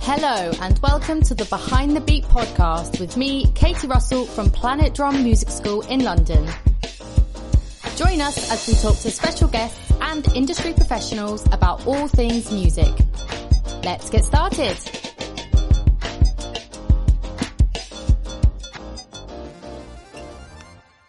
Hello and welcome to the Behind the Beat podcast with me, Katie Russell from Planet Drum Music School in London. Join us as we talk to special guests and industry professionals about all things music. Let's get started.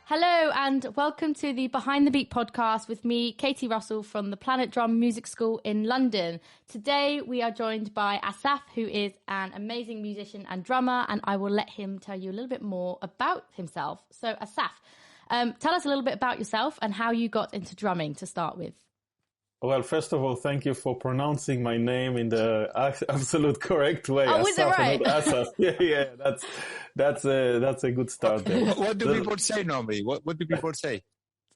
Hello and welcome to the Behind the Beat podcast with me, Katie Russell from the Planet Drum Music School in London. Today we are joined by Asaf, who is an amazing musician and drummer, and I will let him tell you a little bit more about himself. So Asaf, tell us a little bit about yourself and how you got into drumming to start with. Well, first of all, thank you for pronouncing my name in the absolute correct way. Oh, is it right? Asaf. Yeah, that's a good start there. What do people say normally? What do people say?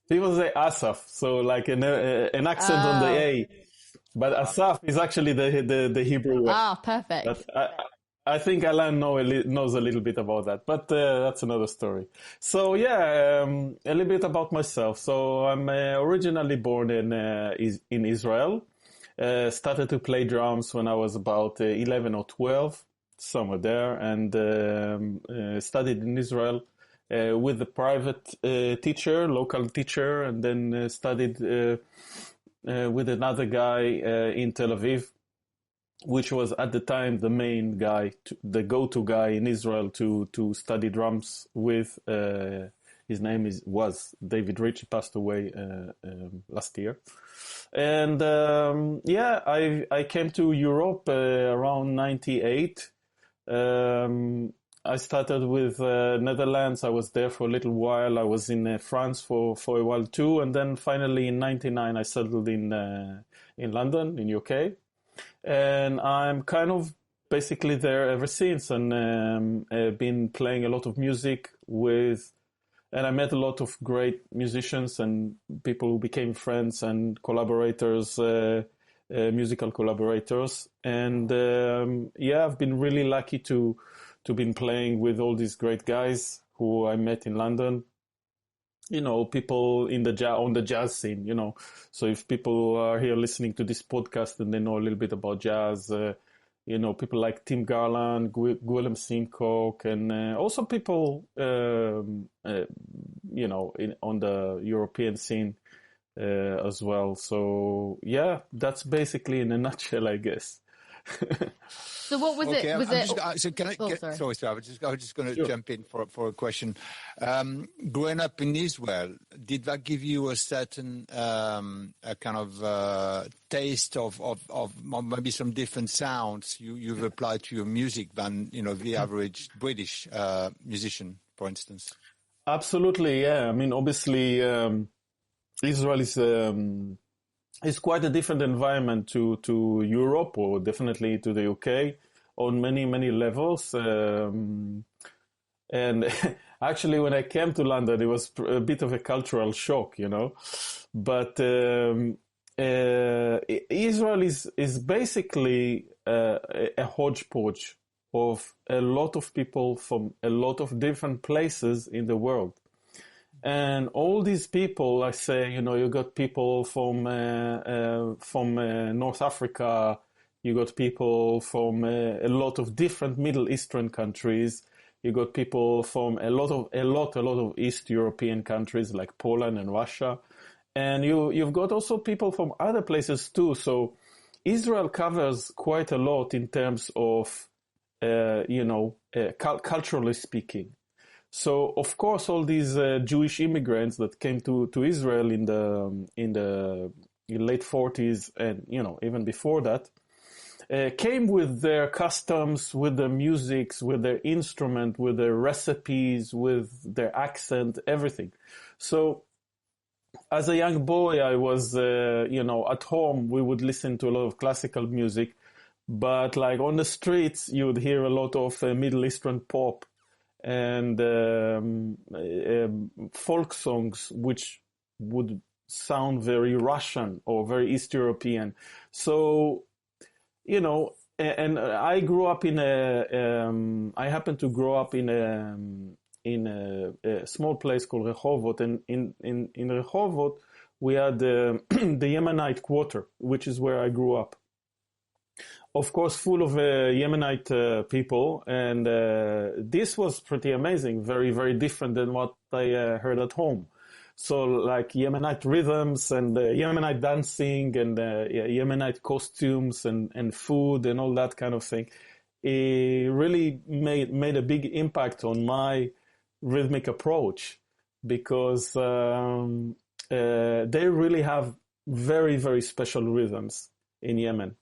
People say Asaf, so like an accent on the A. But Asaf is actually the Hebrew way. Ah, perfect. I think Alan knows a little bit about that, but that's another story. So yeah, a little bit about myself. So I'm originally born in Israel. Started to play drums when I was about 11 or 12, somewhere there, and studied in Israel with a private local teacher, and then studied with another guy in Tel Aviv, which was at the time the main guy, the go-to guy in Israel to study drums with. His name was David Rich. He passed away last year. And I came to Europe around 98. I started with Netherlands. I was there for a little while. I was in France for a while too. And then finally in 99 I settled in London, in UK. And I'm kind of basically there ever since, and been playing a lot of music and I met a lot of great musicians and people who became friends and collaborators, musical collaborators. And I've been really lucky to been playing with all these great guys who I met in London. You know, people on the jazz scene, you know. So if people are here listening to this podcast and they know a little bit about jazz, people like Tim Garland, Gwilym Simcock, and also people, on the European scene as well. So yeah, that's basically in a nutshell, I guess. So what was okay, it? Was it? Sorry, I was just going to jump in for a question. Growing up in Israel, did that give you a certain a kind of taste of maybe some different sounds you've applied to your music than the average British musician, for instance? Absolutely, yeah. I mean, obviously, Israel is. It's quite a different environment to Europe, or definitely to the UK, on many, many levels. And actually, when I came to London, it was a bit of a cultural shock, But Israel is basically a hodgepodge of a lot of people from a lot of different places in the world. And all these people, I say, you got people from North Africa, you got people from a lot of different Middle Eastern countries, you got people from a lot of East European countries like Poland and Russia, and you've got also people from other places too. So Israel covers quite a lot in terms of, culturally speaking. So of course, all these Jewish immigrants that came to Israel in the late 40s and even before that came with their customs, with their musics, with their instrument, with their recipes, with their accent, everything. So as a young boy, I was at home we would listen to a lot of classical music, but like on the streets you would hear a lot of Middle Eastern pop and folk songs, which would sound very Russian or very East European. So, and I grew up I happened to grow up in a small place called Rehovot, and in Rehovot we had the Yemenite quarter, which is where I grew up. of course, full of Yemenite people, and this was pretty amazing, very, very different than what I heard at home. So like Yemenite rhythms and Yemenite dancing and Yemenite costumes and food and all that kind of thing. It really made a big impact on my rhythmic approach because they really have very, very special rhythms in Yemen.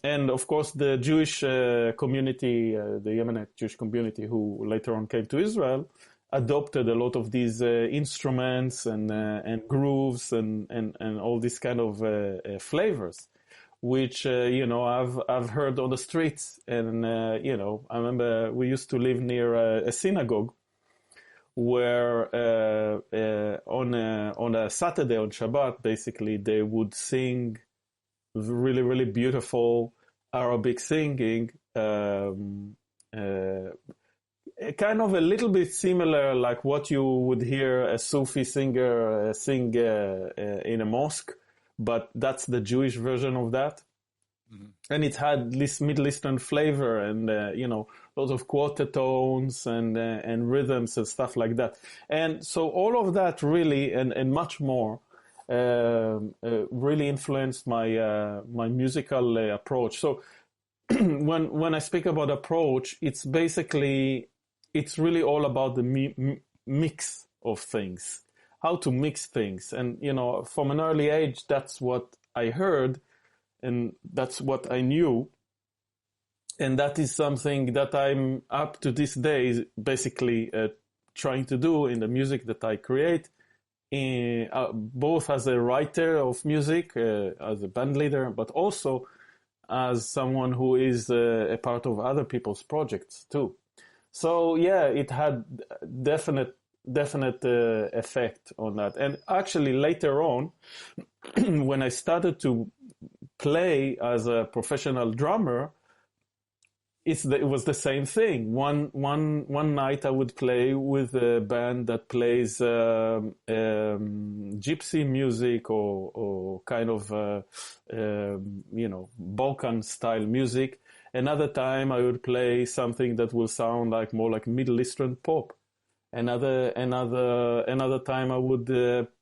And of course, the Jewish community, the Yemenite Jewish community who later on came to Israel, adopted a lot of these instruments and grooves and all these kind of flavors, which I've heard on the streets. And I remember we used to live near a synagogue where on a Saturday, on Shabbat, basically they would sing really, really beautiful Arabic singing, kind of a little bit similar like what you would hear a Sufi singer sing in a mosque, but that's the Jewish version of that. Mm-hmm. And it had this Middle Eastern flavor and, lots of quarter tones and rhythms and stuff like that. And so all of that really, and much more, really influenced my musical approach. So when I speak about approach, it's really all about the mix of things, how to mix things. And, from an early age, that's what I heard and that's what I knew. And that is something that I'm up to this day basically trying to do in the music that I create, both as a writer of music, as a band leader, but also as someone who is a part of other people's projects too. So yeah, it had definite effect on that. And actually later on, when I started to play as a professional drummer, it was the same thing. One night I would play with a band that plays gypsy music or kind of Balkan style music. Another time I would play something that will sound like more like Middle Eastern pop. Another time I would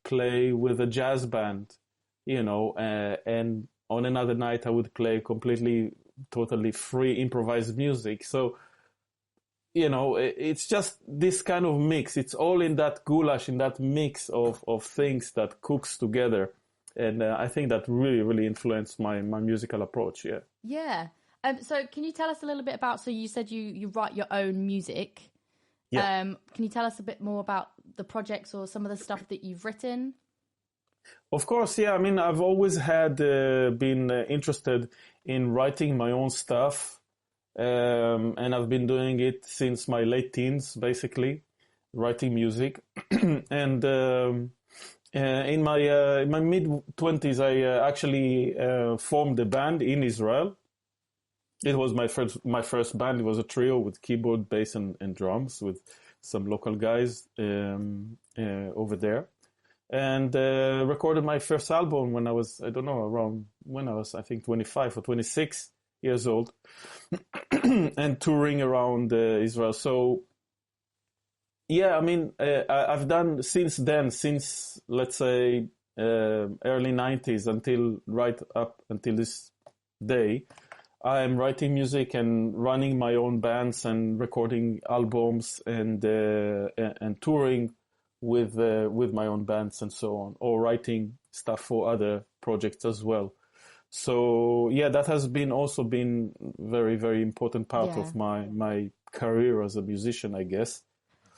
play with a jazz band, and on another night I would play totally free improvised music. So, it's just this kind of mix. It's all in that goulash, in that mix of things that cooks together. And I think that really, really influenced my musical approach. Yeah. Yeah. So can you tell us a little bit about, so you said you write your own music. Yeah. Can you tell us a bit more about the projects or some of the stuff that you've written? Of course, yeah. I mean, I've always been interested in writing my own stuff, and I've been doing it since my late teens, basically, writing music. And in my mid-20s, I actually formed a band in Israel. It was my first band. It was a trio with keyboard, bass, and drums with some local guys over there. And recorded my first album when I was, I think 25 or 26 years old, and touring around Israel. So, yeah, I mean, I've done since then, since, let's say, early 90s right up until this day, I'm writing music and running my own bands and recording albums and touring with my own bands and so on, or writing stuff for other projects as well. So yeah, that has also been very, very important part of my career as a musician, I guess.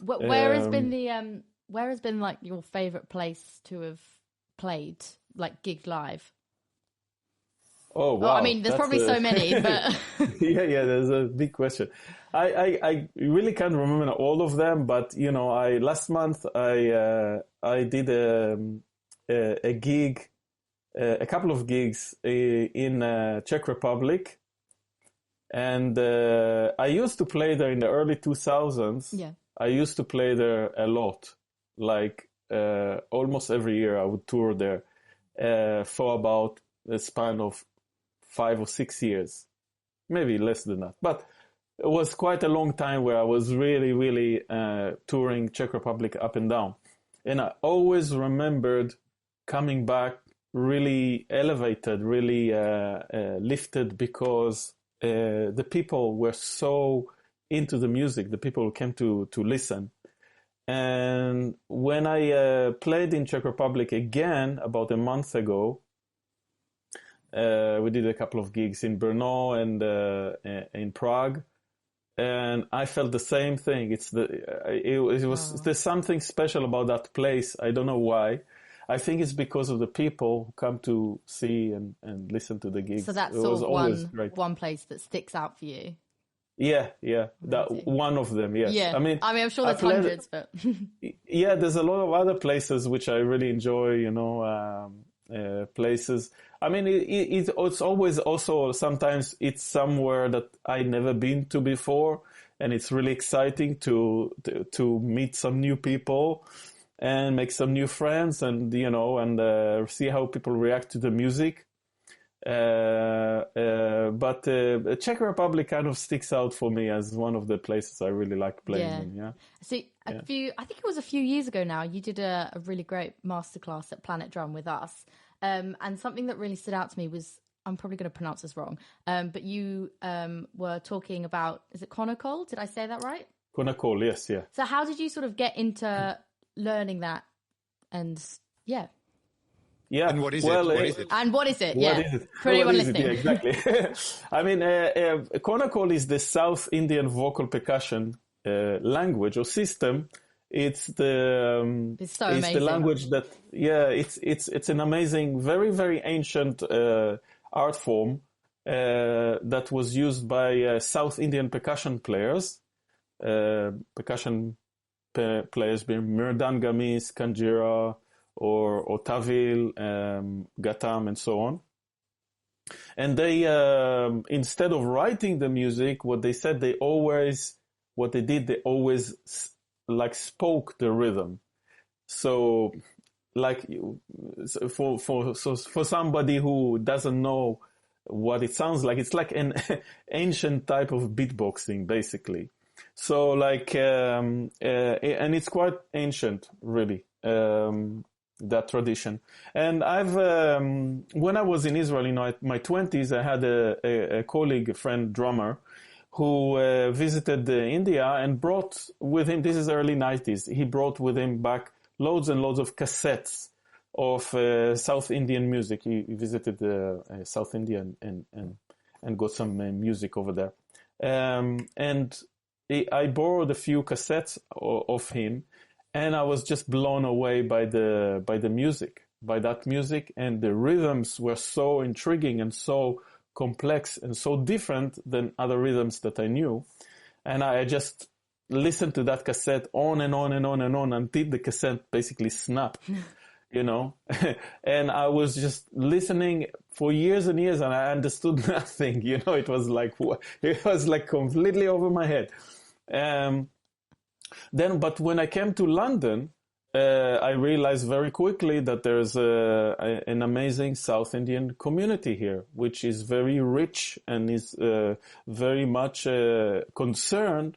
Where has been like your favorite place to have played, like gig live? Oh wow! I mean, there's probably so many, but yeah, there's a big question. I really can't remember all of them, but last month I did a gig, a couple of gigs in Czech Republic, and I used to play there in the early 2000s. Yeah, I used to play there a lot, like almost every year I would tour there for about a span of 5 or 6 years, maybe less than that. But it was quite a long time where I was really, really touring Czech Republic up and down. And I always remembered coming back really elevated, really lifted, because the people were so into the music, the people who came to listen. And when I played in Czech Republic again about a month ago, we did a couple of gigs in Brno and in Prague, and I felt the same thing. There's something special about that place. I don't know why. I think it's because of the people who come to see and listen to the gigs. So that's sort of one place that sticks out for you. Yeah. That one of them, yes. Yeah. I mean, I'm sure there's hundreds, but yeah, there's a lot of other places which I really enjoy, places. I mean, it's always also, sometimes it's somewhere that I never been to before, and it's really exciting to meet some new people and make some new friends, and see how people react to the music. But Czech Republic kind of sticks out for me as one of the places I really like playing in. Yeah. So I think it was a few years ago now, you did a really great masterclass at Planet Drum with us. And something that really stood out to me was, I'm probably going to pronounce this wrong, but you were talking about, is it Konnakol? Did I say that right? Konnakol, yes, yeah. So how did you sort of get into learning that? And yeah. And what is it? And what is it? What is it? For anyone listening. Yeah, exactly. I mean, Konnakol is the South Indian vocal percussion language or system. It's the language that, it's an amazing, very, very ancient art form that was used by South Indian percussion players. Players being Mridangami, Kanjira, or Tavil, Gatam, and so on. And they, instead of writing the music, what they always spoke the rhythm. So, for somebody who doesn't know what it sounds like, it's like an ancient type of beatboxing, basically. So, and it's quite ancient, really. That tradition. And I've, when I was in Israel in my 20s, I had a colleague, a friend, drummer, who visited India and brought with him, this is early 90s, he brought with him back loads and loads of cassettes of South Indian music. He visited South India and got some music over there. And I borrowed a few cassettes of him, and I was just blown away by that music, and the rhythms were so intriguing and so complex and so different than other rhythms that I knew. And I just listened to that cassette on and on and on and on until the cassette basically snapped, and I was just listening for years and years, and I understood nothing, it was like completely over my head. But when I came to London, I realized very quickly that there's an amazing South Indian community here, which is very rich and is very much concerned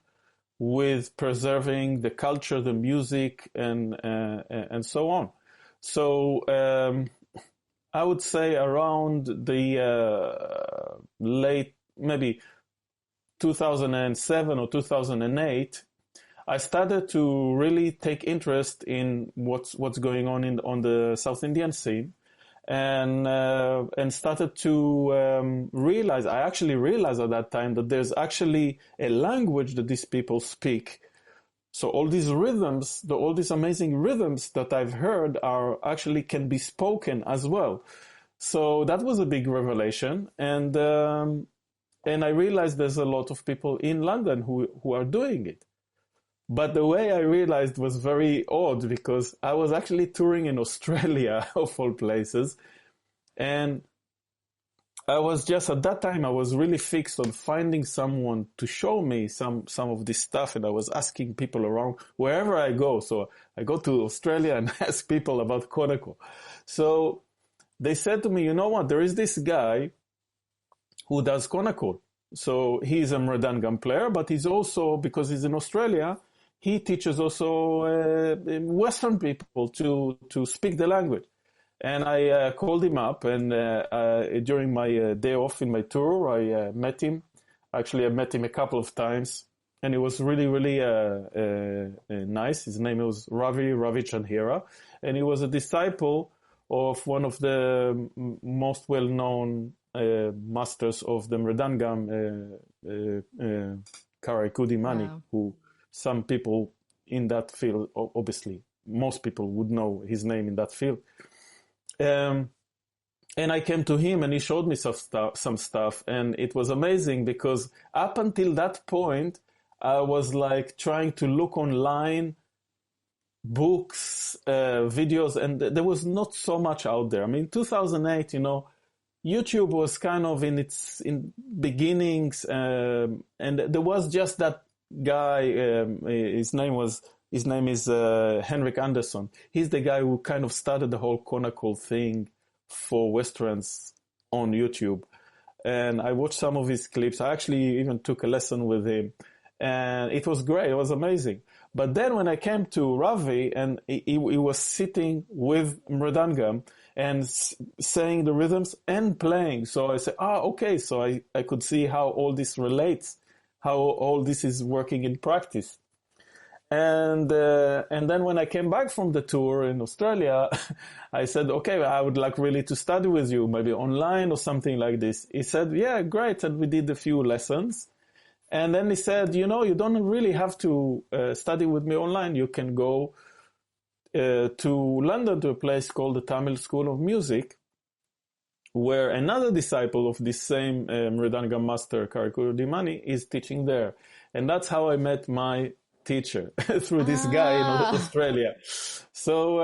with preserving the culture, the music, and so on. So I would say around the late, maybe 2007 or 2008, I started to really take interest in what's going on the South Indian scene, and started to realize. I actually realized at that time that there's actually a language that these people speak. So all these rhythms, all these amazing rhythms that I've heard actually can be spoken as well. So that was a big revelation, and I realized there's a lot of people in London who are doing it. But the way I realized was very odd, because I was actually touring in Australia, of all places. And I was just, at that time, I was really fixed on finding someone to show me some of this stuff. And I was asking people around wherever I go. So I go to Australia and ask people about Konnakol. So they said to me, you know what, there is this guy who does Konnakol. So he's a mridangam player, but he's also, because he's in Australia, he teaches also Western people to speak the language. And I called him up, and during my day off in my tour, I met him. Actually, I met him a couple of times, and it was really, really nice. His name was Ravi Chandhira, and he was a disciple of one of the most well-known masters of the mridangam, Karaikudi Mani, Wow. who some people in that field, obviously, most people would know his name in that field. And I came to him and he showed me some stuff, and it was amazing because up until that point, I was like trying to look online, books, videos, and there was not so much out there. I mean, 2008, YouTube was kind of in beginnings, and there was just that guy. His name is Henrik Anderson. He's the guy who kind of started the whole Konnakol thing for Westerns on YouTube. And I watched some of his clips. I actually even took a lesson with him, and it was great. It was amazing. But then when I came to Ravi, and he was sitting with mridangam and saying the rhythms and playing. So I said, okay. So I could see how all this relates, how all this is working in practice. And then when I came back from the tour in Australia, I said, okay, I would like really to study with you, maybe online or something like this. He said, yeah, great. And we did a few lessons. And then he said, you don't really have to study with me online. You can go to London to a place called the Tamil School of Music, where another disciple of this same mridangam master, Karaikudi Mani, is teaching there. And that's how I met my teacher, through this guy in Australia. So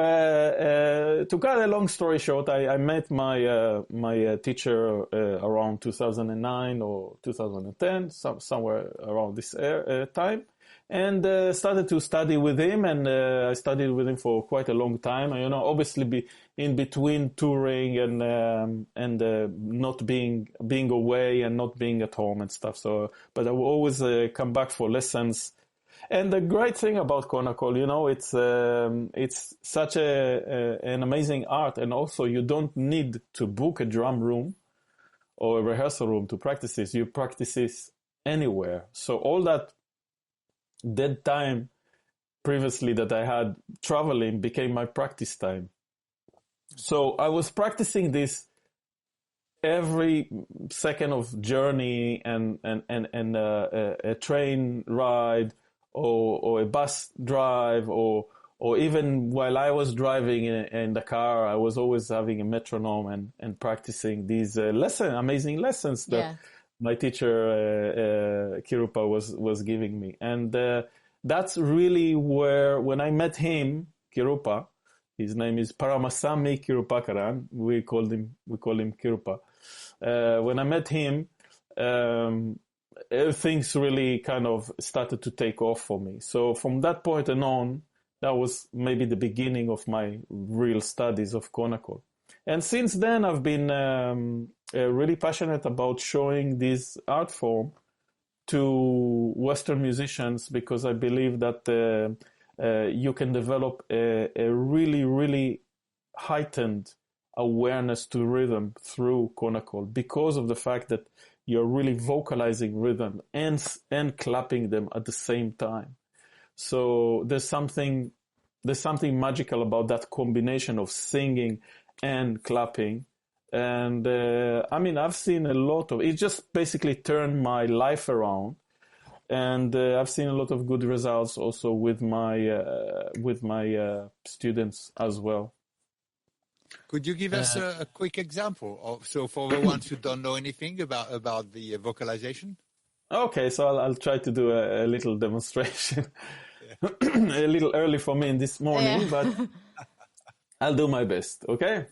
to cut a long story short, I met my teacher around 2009 or 2010, somewhere around this time, and started to study with him, and I studied with him for quite a long time. Obviously in between touring and not being away and not being at home and stuff. So, but I will always come back for lessons. And the great thing about Konnakol, it's such an amazing art, and also you don't need to book a drum room or a rehearsal room to practice this. You practice this anywhere. So all that dead time previously that I had traveling became my practice time. So I was practicing this every second of journey and a train ride, or a bus drive, or even while I was driving in the car, I was always having a metronome and practicing these amazing lessons that my teacher Kirupa was giving me. And that's really where, when I met him, Kirupa, his name is Paramasami Kirupakaran. We call him Kirupa. When I met him, things really kind of started to take off for me. So from that point on, that was maybe the beginning of my real studies of Konnakol. And since then, I've been really passionate about showing this art form to Western musicians, because I believe that you can develop a really, really heightened awareness to rhythm through Konnakol, because of the fact that you're really vocalizing rhythm and clapping them at the same time. So there's something magical about that combination of singing and clapping. And I've seen a lot of it. Just basically turned my life around, and I've seen a lot of good results also with my students as well. Could you give us a quick example so for the ones who don't know anything about the vocalization? Okay, so I'll try to do a little demonstration. A little early for me in this morning, but I'll do my best. Okay.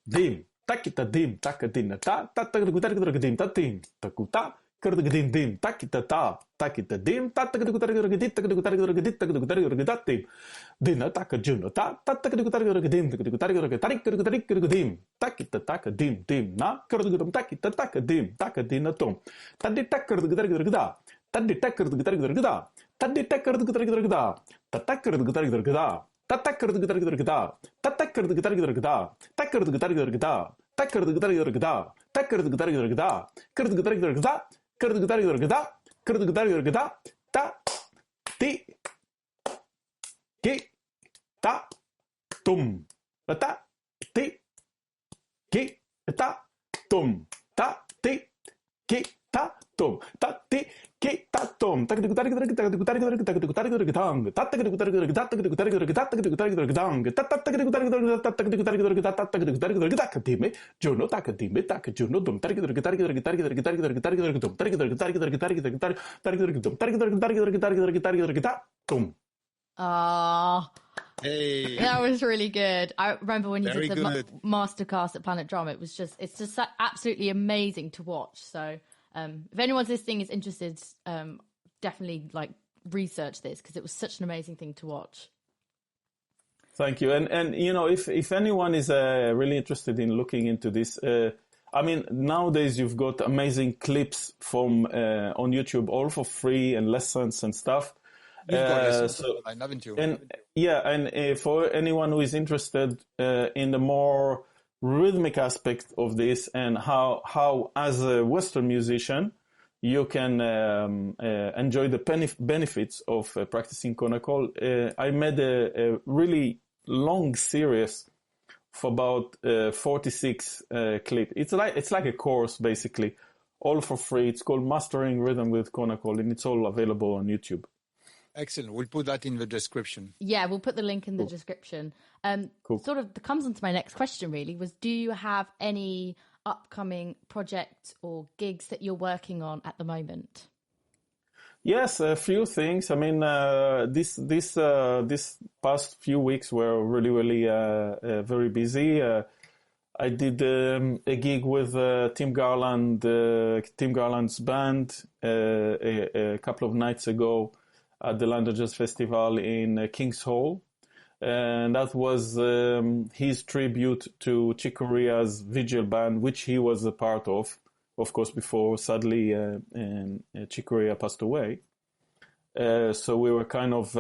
Dim takita dim takadina ta ta ta dim ta dim takuta Kurdigadim dim, takita ta, takita dim, tatakadikutarigurigidit, takadikutarigurigidit, takadikutarigurigidatim. Dina takajuna ta, tatakadikutarigurigidim, takadikutarigurigitarik, takita takadim, dim, na, kurdigudum takita takadim, takadina tom. Taditakurdigutarigurigida, taditakurdigutarigurigida, taditakurdigutarigurigida, tatakurdigutarigurigida. Tatakurdigutarigurigida, tatakurdigutarigurigida, tatakurdigutarigurigida, tatakurdigutarigurigida, tatakurdigutarigurigida, kurdigutarigurigida, kurdigutarigurigida, kurdigutarigurigida, ta, ti, ki, ta, tum, ta, ti, ki, ta, tum, ta, ti, ki, ta, tum, ta, ti, ki, ta, tum, Ah, Hey, that was really good. I remember when you very did the good. masterclass at Planet Drum. It's just absolutely amazing to watch. So, if anyone's listening is interested, definitely like research this because it was such an amazing thing to watch. Thank you. And you know, if anyone is really interested in looking into this, I mean, nowadays you've got amazing clips from on YouTube, all for free and lessons and stuff. You've got lessons online, haven't you? And yeah, and for anyone who is interested in the more rhythmic aspect of this and how as a Western musician you can enjoy the benefits of practicing Konnakol, I made a really long series for about 46 clips. It's like a course basically, all for free. It's called Mastering Rhythm with Konnakol, and it's all available on YouTube. Excellent. We'll put that in the description. Yeah, we'll put the link in the description. Cool. Sort of comes on to my next question really was, do you have any upcoming projects or gigs that you're working on at the moment? Yes, a few things. I mean, this past few weeks were really very busy. I did a gig with Tim Garland's band a couple of nights ago at the London Jazz Festival in King's Hall. And that was his tribute to Chick Corea's Vigil band, which he was a part of course, before sadly Chick Corea passed away. So we were kind of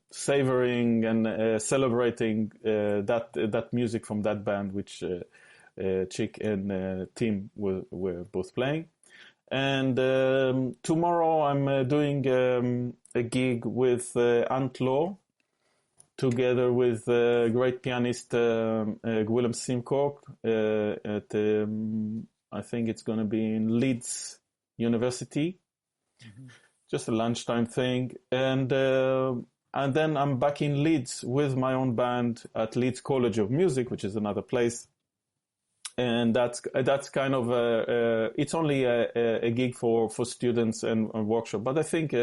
savoring and celebrating that music from that band, which Chick and Tim were both playing. And tomorrow I'm doing a gig with Ant Law, together with great pianist Willem Simcock at I think it's going to be in Leeds University, just a lunchtime thing, and then I'm back in Leeds with my own band at Leeds College of Music, which is another place, and that's kind of it's only a gig for students and workshop, but I think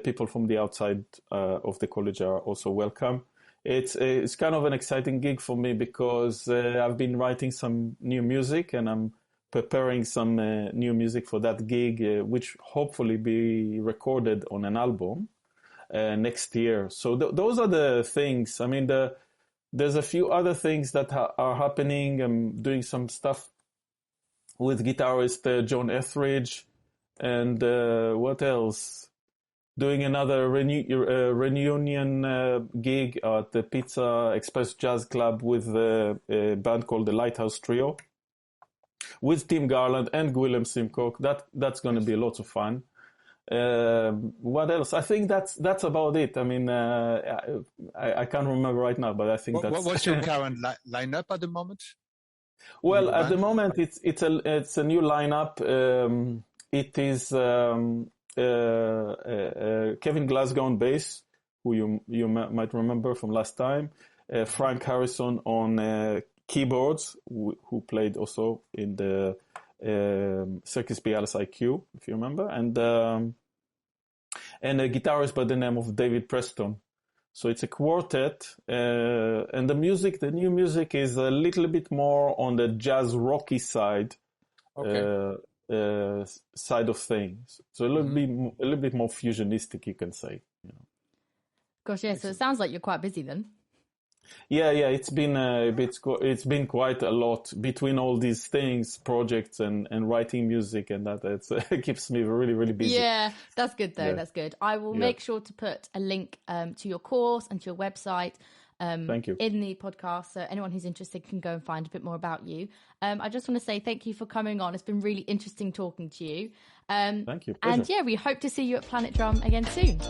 people from the outside of the college are also welcome. It's kind of an exciting gig for me because I've been writing some new music and I'm preparing some new music for that gig, which hopefully be recorded on an album next year. So those are the things. I mean, there's a few other things that are happening. I'm doing some stuff with guitarist John Etheridge, and what else? Doing another reunion gig at the Pizza Express Jazz Club with a band called the Lighthouse Trio, with Tim Garland and Willem Simcock. That's going to be lots of fun. What else? I think that's about it. I mean, I can't remember right now, but I think that's. What's your current lineup at the moment? Well, at the moment it's a new lineup. It is Kevin Glasgow on bass, who you might remember from last time. Frank Harrison on keyboards, who played also in the Sirkis Bialis IQ, if you remember, and a guitarist by the name of David Preston. So it's a quartet, and the new music is a little bit more on the jazz rocky side. Okay. side of things. So a little bit more fusionistic, you can say. Gosh, yeah. So it sounds like you're quite busy then. Yeah. It's been quite a lot between all these things, projects and writing music, and that it keeps me really, really busy. Yeah, that's good though. Yeah. That's good. I will make sure to put a link to your course and to your website thank you. in the podcast, so anyone who's interested can go and find a bit more about you. I just want to say thank you for coming on. It's been really interesting talking to you. Thank you. Pleasure. And yeah, we hope to see you at Planet Drum again soon.